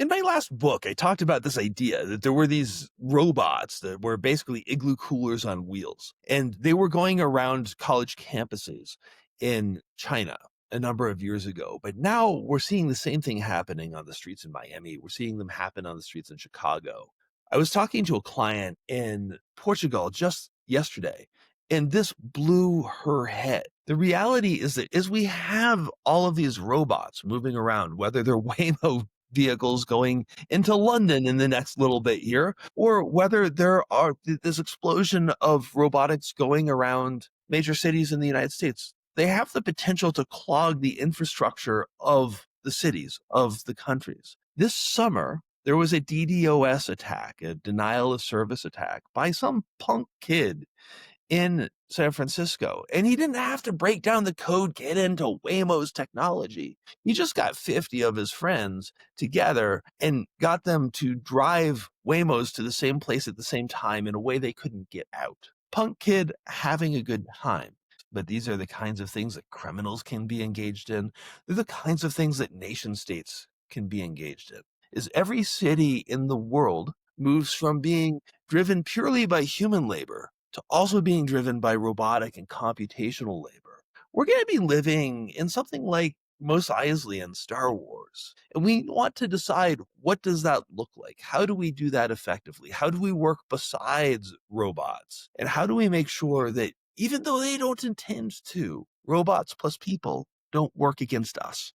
In my last book, I talked about this idea that there were these robots that were basically igloo coolers on wheels, and they were going around college campuses in China a number of years ago. But now we're seeing the same thing happening on the streets in Miami. We're seeing them happen on the streets in Chicago. I was talking to a client in Portugal just yesterday, and this blew her head. The reality is that as we have all of these robots moving around, whether they're Waymo vehicles going into London in the next little bit here, or whether there are this explosion of robotics going around major cities in the United States. They have the potential to clog the infrastructure of the cities, of the countries. This summer, there was a DDoS attack, a denial of service attack by some punk kid in San Francisco. And he didn't have to break down the code, get into Waymo's technology. He just got 50 of his friends together and got them to drive Waymos to the same place at the same time in a way they couldn't get out. Punk kid having a good time. But these are the kinds of things that criminals can be engaged in. They're the kinds of things that nation states can be engaged in. Is every city in the world moves from being driven purely by human labor to also being driven by robotic and computational labor. We're going to be living in something like Mos Eisley in Star Wars. And we want to decide, what does that look like? How do we do that effectively? How do we work besides robots? And how do we make sure that even though they don't intend to, robots plus people don't work against us?